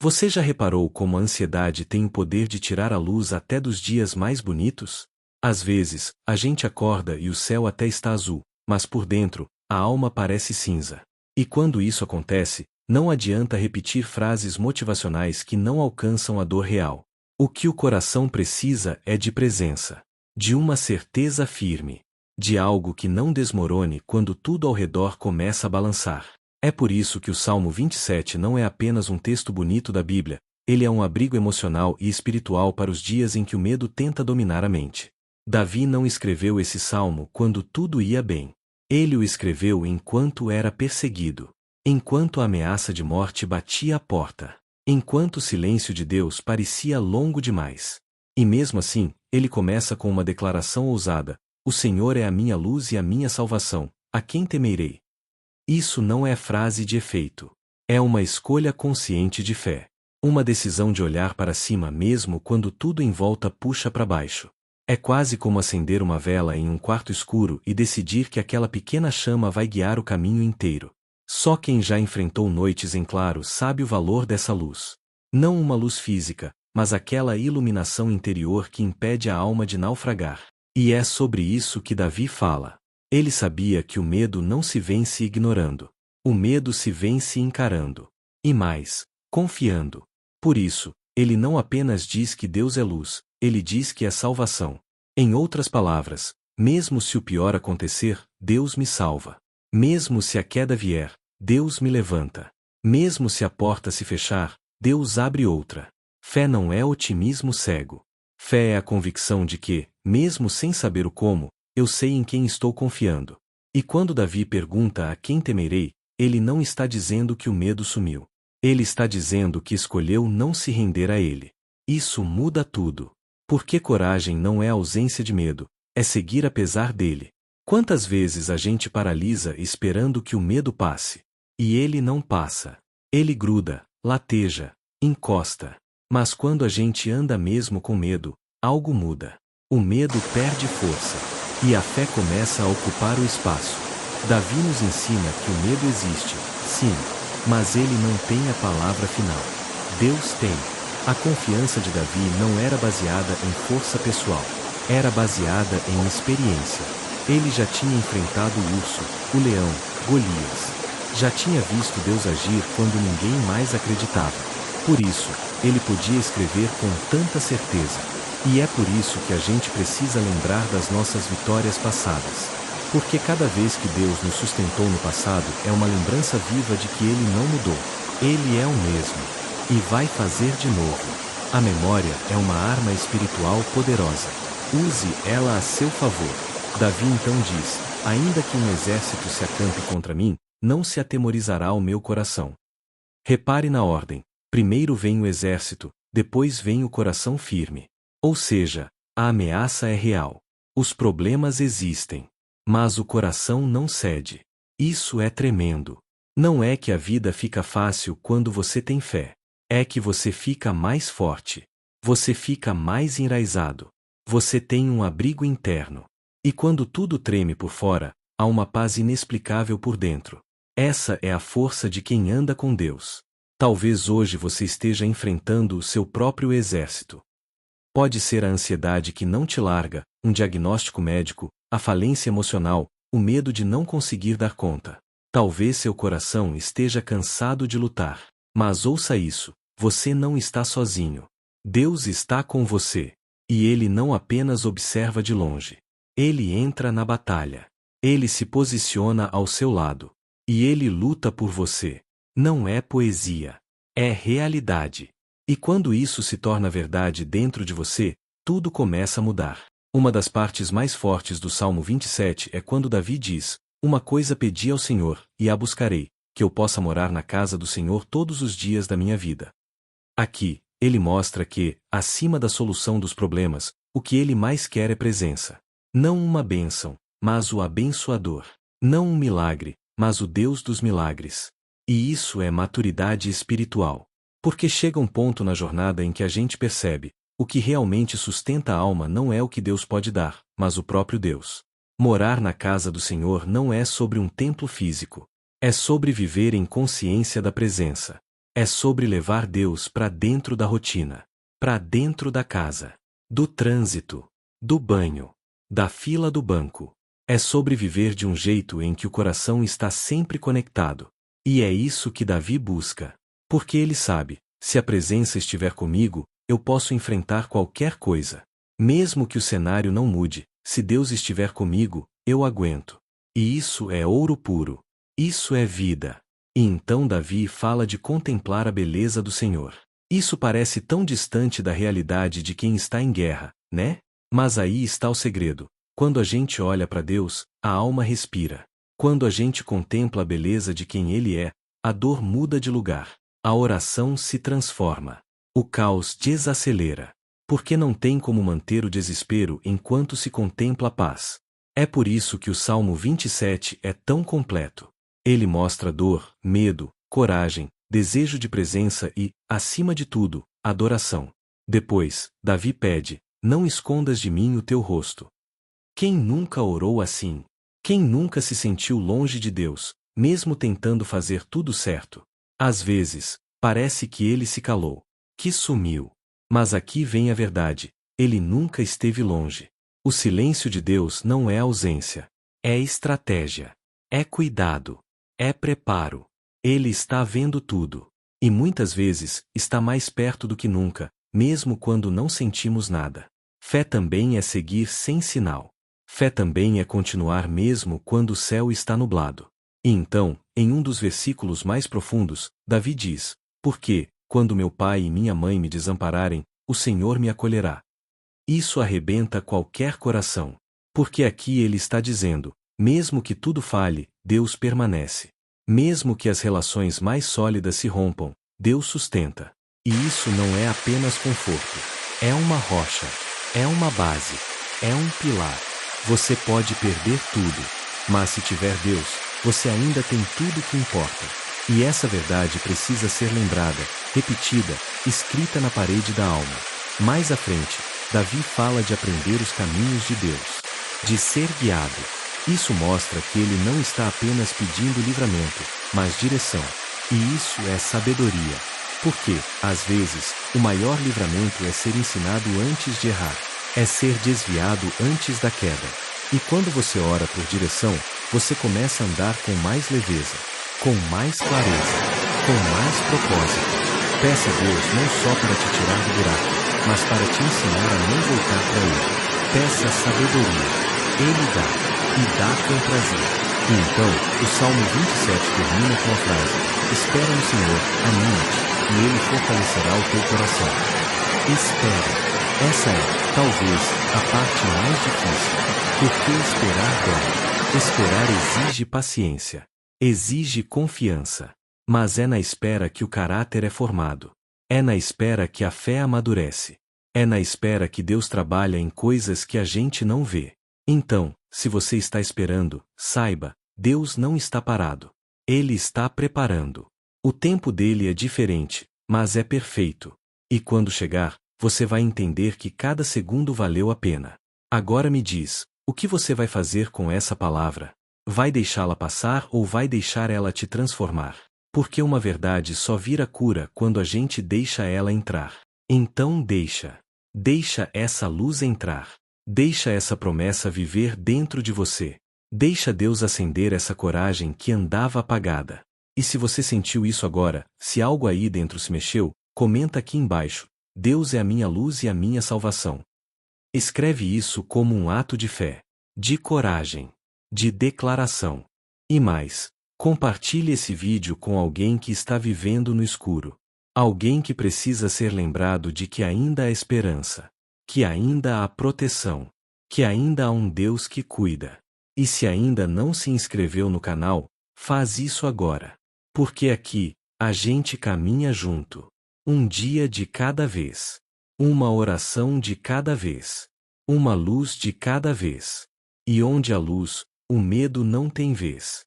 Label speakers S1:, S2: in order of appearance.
S1: Você já reparou como a ansiedade tem o poder de tirar a luz até dos dias mais bonitos? Às vezes, a gente acorda e o céu até está azul, mas por dentro, a alma parece cinza. E quando isso acontece, não adianta repetir frases motivacionais que não alcançam a dor real. O que o coração precisa é de presença, de uma certeza firme, de algo que não desmorone quando tudo ao redor começa a balançar. É por isso que o Salmo 27 não é apenas um texto bonito da Bíblia, ele é um abrigo emocional e espiritual para os dias em que o medo tenta dominar a mente. Davi não escreveu esse salmo quando tudo ia bem. Ele o escreveu enquanto era perseguido, enquanto a ameaça de morte batia à porta, enquanto o silêncio de Deus parecia longo demais. E mesmo assim, ele começa com uma declaração ousada: O Senhor é a minha luz e a minha salvação, a quem temerei? Isso não é frase de efeito. É uma escolha consciente de fé. Uma decisão de olhar para cima mesmo quando tudo em volta puxa para baixo. É quase como acender uma vela em um quarto escuro e decidir que aquela pequena chama vai guiar o caminho inteiro. Só quem já enfrentou noites em claro sabe o valor dessa luz. Não uma luz física, mas aquela iluminação interior que impede a alma de naufragar. E é sobre isso que Davi fala. Ele sabia que o medo não se vence ignorando. O medo se vence encarando. E mais, confiando. Por isso, ele não apenas diz que Deus é luz, ele diz que é salvação. Em outras palavras, mesmo se o pior acontecer, Deus me salva. Mesmo se a queda vier, Deus me levanta. Mesmo se a porta se fechar, Deus abre outra. Fé não é otimismo cego. Fé é a convicção de que, mesmo sem saber o como, eu sei em quem estou confiando. E quando Davi pergunta a quem temerei, ele não está dizendo que o medo sumiu. Ele está dizendo que escolheu não se render a ele. Isso muda tudo. Porque coragem não é ausência de medo, é seguir apesar dele. Quantas vezes a gente paralisa esperando que o medo passe? E ele não passa. Ele gruda, lateja, encosta. Mas quando a gente anda mesmo com medo, algo muda. O medo perde força. E a fé começa a ocupar o espaço. Davi nos ensina que o medo existe, sim, mas ele não tem a palavra final. Deus tem. A confiança de Davi não era baseada em força pessoal. Era baseada em experiência. Ele já tinha enfrentado o urso, o leão, Golias. Já tinha visto Deus agir quando ninguém mais acreditava. Por isso, ele podia escrever com tanta certeza. E é por isso que a gente precisa lembrar das nossas vitórias passadas. Porque cada vez que Deus nos sustentou no passado é uma lembrança viva de que Ele não mudou. Ele é o mesmo. E vai fazer de novo. A memória é uma arma espiritual poderosa. Use ela a seu favor. Davi então diz: Ainda que um exército se acampe contra mim, não se atemorizará o meu coração. Repare na ordem. Primeiro vem o exército, depois vem o coração firme. Ou seja, a ameaça é real. Os problemas existem. Mas o coração não cede. Isso é tremendo. Não é que a vida fica fácil quando você tem fé. É que você fica mais forte. Você fica mais enraizado. Você tem um abrigo interno. E quando tudo treme por fora, há uma paz inexplicável por dentro. Essa é a força de quem anda com Deus. Talvez hoje você esteja enfrentando o seu próprio exército. Pode ser a ansiedade que não te larga, um diagnóstico médico, a falência emocional, o medo de não conseguir dar conta. Talvez seu coração esteja cansado de lutar. Mas ouça isso, você não está sozinho. Deus está com você. E Ele não apenas observa de longe. Ele entra na batalha. Ele se posiciona ao seu lado. E Ele luta por você. Não é poesia. É realidade. E quando isso se torna verdade dentro de você, tudo começa a mudar. Uma das partes mais fortes do Salmo 27 é quando Davi diz: Uma coisa pedi ao Senhor, e a buscarei, que eu possa morar na casa do Senhor todos os dias da minha vida. Aqui, ele mostra que, acima da solução dos problemas, o que ele mais quer é presença. Não uma bênção, mas o abençoador. Não um milagre, mas o Deus dos milagres. E isso é maturidade espiritual. Porque chega um ponto na jornada em que a gente percebe, o que realmente sustenta a alma não é o que Deus pode dar, mas o próprio Deus. Morar na casa do Senhor não é sobre um templo físico. É sobre viver em consciência da presença. É sobre levar Deus para dentro da rotina, para dentro da casa, do trânsito, do banho, da fila do banco. É sobre viver de um jeito em que o coração está sempre conectado. E é isso que Davi busca. Porque ele sabe, se a presença estiver comigo, eu posso enfrentar qualquer coisa. Mesmo que o cenário não mude, se Deus estiver comigo, eu aguento. E isso é ouro puro. Isso é vida. E então Davi fala de contemplar a beleza do Senhor. Isso parece tão distante da realidade de quem está em guerra, né? Mas aí está o segredo. Quando a gente olha para Deus, a alma respira. Quando a gente contempla a beleza de quem Ele é, a dor muda de lugar. A oração se transforma. O caos desacelera. Porque não tem como manter o desespero enquanto se contempla a paz. É por isso que o Salmo 27 é tão completo. Ele mostra dor, medo, coragem, desejo de presença e, acima de tudo, adoração. Depois, Davi pede: não escondas de mim o teu rosto. Quem nunca orou assim? Quem nunca se sentiu longe de Deus, mesmo tentando fazer tudo certo? Às vezes, parece que ele se calou, que sumiu. Mas aqui vem a verdade: ele nunca esteve longe. O silêncio de Deus não é ausência. É estratégia. É cuidado. É preparo. Ele está vendo tudo. E muitas vezes, está mais perto do que nunca, mesmo quando não sentimos nada. Fé também é seguir sem sinal. Fé também é continuar mesmo quando o céu está nublado. E então, em um dos versículos mais profundos, Davi diz: porque, quando meu pai e minha mãe me desampararem, o Senhor me acolherá. Isso arrebenta qualquer coração. Porque aqui ele está dizendo: mesmo que tudo falhe, Deus permanece. Mesmo que as relações mais sólidas se rompam, Deus sustenta. E isso não é apenas conforto. É uma rocha. É uma base. É um pilar. Você pode perder tudo, mas se tiver Deus, você ainda tem tudo que importa. E essa verdade precisa ser lembrada, repetida, escrita na parede da alma. Mais à frente, Davi fala de aprender os caminhos de Deus, de ser guiado. Isso mostra que ele não está apenas pedindo livramento, mas direção. E isso é sabedoria. Porque, às vezes, o maior livramento é ser ensinado antes de errar. É ser desviado antes da queda. E quando você ora por direção, você começa a andar com mais leveza, com mais clareza, com mais propósito. Peça a Deus não só para te tirar do buraco, mas para te ensinar a não voltar para ele. Peça sabedoria. Ele dá, e dá com prazer. E então, o Salmo 27 termina com a frase: espera no Senhor, anima-te, e Ele fortalecerá o teu coração. Espera. Essa é, talvez, a parte mais difícil. Porque esperar dói. Esperar exige paciência. Exige confiança. Mas é na espera que o caráter é formado. É na espera que a fé amadurece. É na espera que Deus trabalha em coisas que a gente não vê. Então, se você está esperando, saiba, Deus não está parado. Ele está preparando. O tempo dele é diferente, mas é perfeito. E quando chegar, você vai entender que cada segundo valeu a pena. Agora me diz, o que você vai fazer com essa palavra? Vai deixá-la passar ou vai deixar ela te transformar? Porque uma verdade só vira cura quando a gente deixa ela entrar. Então deixa. Deixa essa luz entrar. Deixa essa promessa viver dentro de você. Deixa Deus acender essa coragem que andava apagada. E se você sentiu isso agora, se algo aí dentro se mexeu, comenta aqui embaixo: Deus é a minha luz e a minha salvação. Escreve isso como um ato de fé, de coragem, de declaração. E mais, compartilhe esse vídeo com alguém que está vivendo no escuro. Alguém que precisa ser lembrado de que ainda há esperança, que ainda há proteção, que ainda há um Deus que cuida. E se ainda não se inscreveu no canal, faz isso agora. Porque aqui, a gente caminha junto. Um dia de cada vez. Uma oração de cada vez. Uma luz de cada vez. E onde há luz, o medo não tem vez.